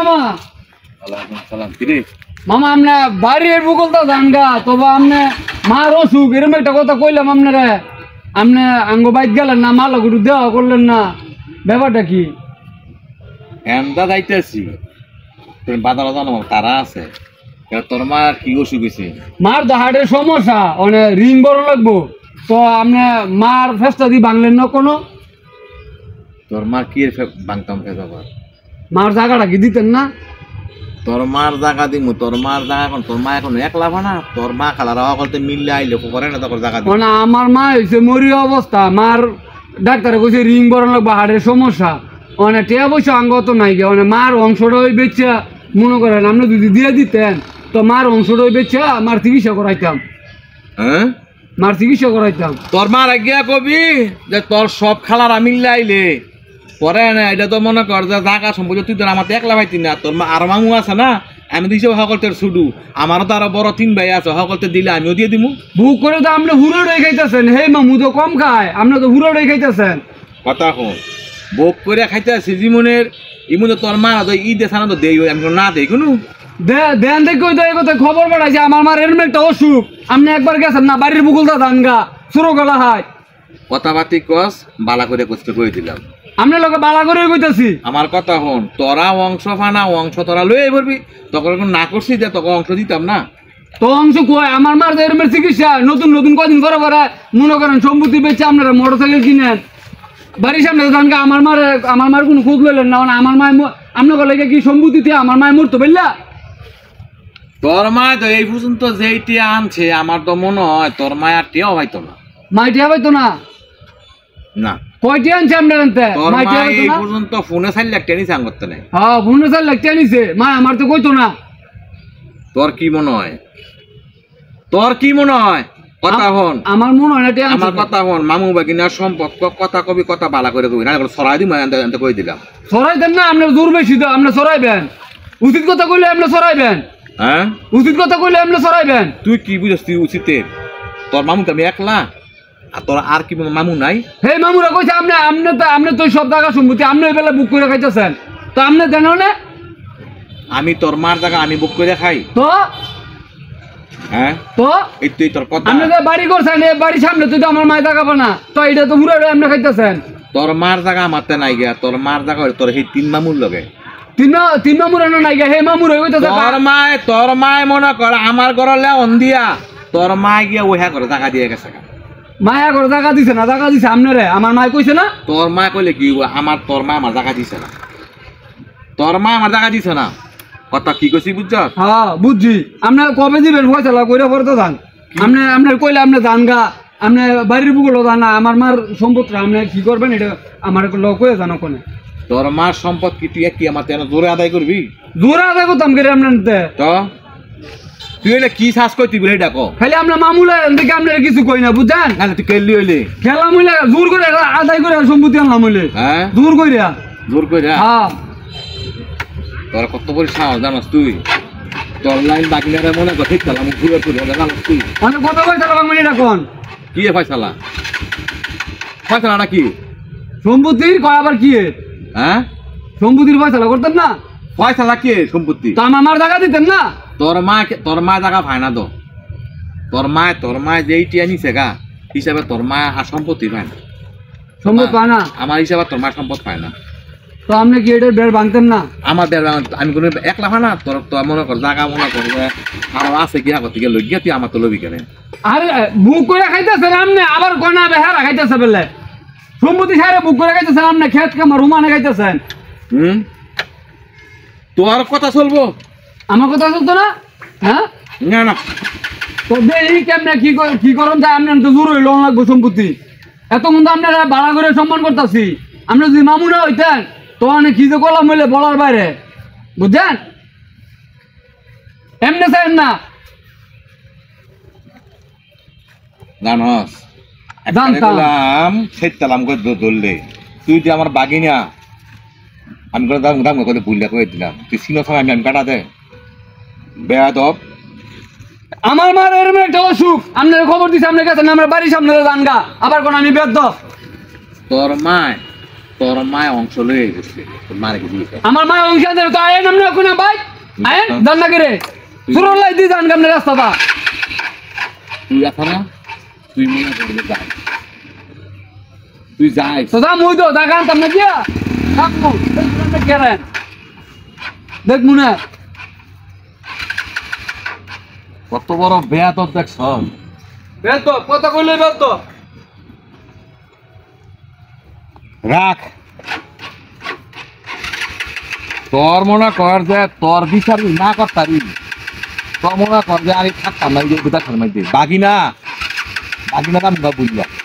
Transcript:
মামা। ওয়ালাইকুম সালাম। কিরে মামা আপনি বাড়ির বুকলটা যান গা, তবে আপনি মার অসুখ এরকম একটা কথা কইলাম আপনারে, আপনি আঙ্গ বাইক গেলেন না, মালা গুরু দেওয়া করলেন না, ব্যাপারটা কি? এমদা যাইতেছি তুমি বাজারে জানো তারা আছে তোর মা কি অসুখ হয়েছে? মার তো হার্টের সমস্যা, মানে রিং বড় লাগবো, তো আপনি মার ফেসটা দিয়ে ভাঙলেন না কোনো? তোর মা কি ভাঙতাম ফেসাবার? মার জায়গাটা কি দিতেন না? তোর মার জায়গা দিমু, তোর মার জায়গা এখন তোর মা এখন একলা ভানা, তোর মা খালা রাওয়া করতে মিললে আইলে করে না তোর জায়গা মানে আমার মা হয়েছে মরি অবস্থা, মার ডাক্তারে কইছে রিং বড় লাগবো, হার্টের সমস্যা, মানে টিয়া পয়সা আঙ্গ তো নাই গে, মানে মার অংশটা ওই বেচা মনে করেন আপনি যদি দিয়ে দিতেন তো মার অংশটা ওই বেচা মার চিকিৎসা করাইতাম। হ্যাঁ মার চিকিৎসা করাইতাম। তোর মার গিয়া কবি যে তোর সব খালারা মিললে আইলে পরে না, এটা তো মনে কর যে জায়গা সম্পত্তি তুই তোর আমার একলা ভাইতি না, তোর মা আর মামু আছে না, আমি দিছি সকলতে ছুডু, আমারও তো আরো বড় 3 ভাই আছে, সকলতে দিলে আমিও দিয়ে দিমু। বুক করে তো আপনি হুড়ো রে খাইতেছেন, হে মামু তো কম খায়, আপনি তো হুড়ো রে খাইতেছেন। কথা হন বুক করে খাইতে আছে জীবনের ইমুনে তোর মা তো ঈদে সানা তো দেই, আমি না দেই কোনো দেন দেখো তো এই কথা খবর পাঠাইছে আমার মার এরম একটা অসুখ, আপনি একবার গেছেন না বাড়ির বুকুলটা ধানগা সুরো গলা হয় কথাবার্তি কস বালা করে কষ্ট করে দিলাম, আপনার লোকে বালা করে কইতাছি। আমার কথা হন তোরা অংশ ফানা অংশ তোরা লয়ে পড়বি, তখন না করছি যে তোকে অংশ দিতাম না। তো অংশ কয় আমার মার যে এরমের চিকিৎসা নতুন নতুন কদিন করে পরে মনে করেন সম্পত্তি বেচে আপনারা মোটর সাইকেল কিনেন, বাড়ির সামনে ধানগা আমার মার কোনো খোঁজ লইলেন না, মানে আমার মায় আপনার লেগে কি সম্পত্তিতে আমার মায় মরতো বললা? তোর মায় তো এই পর্যন্ত যেইটি আনছে আমার তো মনে হয় তোর মায়ের টিয়াও হয়তো না। মাইটিয়া পাইতো না? না কয়টি আনছে আপনার আনতে? তোর মাইটিয়া মা পাইতো এই না? পর্যন্ত ফোনে চাইলে টেনিস আন করতে নেই। হ্যাঁ ভুবনেশ্বর লাগতে আনিছে, মা আমার তো কইতো না। তোর কি মনে হয়? তোর কি মনে হয়? কথা হন আমার মনে হয় না টিয়া আমার কথা হন, মামু বাগিনার সম্পর্ক কথা কবি কথা বালা করে কবি না, সরাই দিম আনতে কই দিলাম। সরাইতেন না, আপনার জোর বেশি তো, আপনি সরাইবেন। উচিত কথা কইলে আপনি সরাইবেন। হ্যাঁ উচিত কথা কইলে আপনি সরাইবেন। তুই কি বুঝছিস তুই উচিতের? তোর মামু তো আমি একলা, আর তোর আর কি মামু নাই? হে মামুরা কইছে আপনি তো সব জায়গা সম্পত্তি আপনি ওই বেলা বুক করে খাইতেছেন, তো আপনি দেন না? আমি তোর মার জায়গা আমি বুক করে খাই? তো হ্যাঁ তো এই তুই তোর কথা, আপনি যে বাড়ি করছেন এই বাড়ির সামনে তুই তো আমার মায় জায়গা পানা, তো এটা তো পুরো আপনি খাইতেছেন। তোর মার জায়গা আমারতে নাই গিয়া, তোর মার জায়গা তোর সেই 3 মামুর লগে। তিন মামুরা নাই গে, হে মামুরা কইতেছে তোর মায় মনে কর আমার ঘরে অন্দিয়া তোর মায় গিয়া ওহা করে জায়গা দিয়ে গেছে। মায়া করে জায়গা দিছে না? জায়গা দিছে আপনারে, আমার মায় কইছে না? তোর মা কইলে কি আমার তোর মা আমার জায়গা দিছে না, তোর মা আমার জায়গা দিছে না, কথা কি কইছি বুঝছ? হ্যাঁ বুঝছি। আপনি কবে দিবেন ফয়সালা কইরা পরে তো যান, আপনার কইলে আপনি যান গা, আপনি বাড়ির বুকুলো যান না, আমার মার সম্পদটা আপনি কি করবেন এটা আমার লোক কয়ে জানো কোনে। তোর মার সম্পদ কি তুই কি আমার জোরে আদায় করবি? জোরে আদায় করতাম করে আপনার তো তুই এলে কি শ্বাস করতি বলে ডাকো? খালি আপনার মামুলা দেখে আপনার কিছু কই না বুঝছেন? না তুই কেলি হইলে খেলা মহিলা জোর করে আদায় করে সম্পত্তি আনলাম হইলে। হ্যাঁ জোর কইরা জোর কইরা? হ্যাঁ। তোর কত বড় সাহস জানাস তুই? তোর লাইন বাকি না মনে কর ঠিক চালাম ঘুরে ঘুরে জানাস তুই মানে কত ফয়সালা বাংমানি এখন কি ফয়সালা? ফয়সালা নাকি সম্পত্তির কয় আবার কি? হ্যাঁ সম্পত্তির ফয়সালা করতেন না? ফয়সালা কি সম্পত্তি? তো আমার জায়গা দিতেন না? তোর মা জায়গা পায় না তো, তোর মা যেইটি আনিছে গা হিসাবে তোর মা আর সম্পত্তি পায় না। সম্পদ পায় না? আমার হিসাবে তোর মা সম্পদ পায় না। তো আপনি কি এটা বের ভাঙতেন না? আমার আমি কোনো একলা হয় না, তোর তো মনে কর জায়গা মনে কর আমার আছে কি আগর থেকে লই গিয়া তুই আমার তো লবি কেন? আরে বুক করে খাইতেছেন আপনি, আবার কনা বেহারা খাইতেছে বলে সম্পত্তি সারে বুক করে খাইতেছেন আপনি, খেত কামার রুমানে খাইতেছেন। তোর কথা চলবো? আমার কথা চলতো না? হ্যাঁ না না তো এই কেমনে কি করেন যায় আপনি তো জোর হইল লাগবো সম্পত্তি, এত কিন্তু আপনারা ভাড়া করে সম্মান করতেছি, আপনি যদি মামুনা হইতেন তো অনেক কি যে করলাম বলে বলার বাইরে বুঝছেন? এমনি চাইন না জানস জানতাম সেতালাম ধরলে তুই যে আমার বাগিনা আমি করে দাম দাম করে ভুলিয়া করে দিলাম, তুই সিনো সময় আমি কাটা দে বেয়াদব। আমার মার এরম একটা অসুখ আপনার খবর দিছে, আপনার কাছে আমার বাড়ির সামনে জানগা, আবার কোন আমি বেদ্য? তোর মায় তোর মায় অংশ লয়ে গেছে তোর মারে কি দিয়ে আমার মা অংশ দেন তো আয়েন আমরা কোনা ভাই আয়েন জান না করে সুরলাই দি জান গামনে রাস্তাটা তুই এখন না তুই মনে করলে যাই তুই যাই তো যা মুই তো দাগান তুমি দিয়া কাকু কেন দেখ মুনা কত বড় বেয়া তোর দেখছ বেল তো কত কইলে বেল তো রাখ তোর মনে কর যে তোর বিচার না করতারি তোর মনে কর যে আমি থাকতাম না এই যে বুঝা খার মাইতে বাকি না আমি বুঝলাম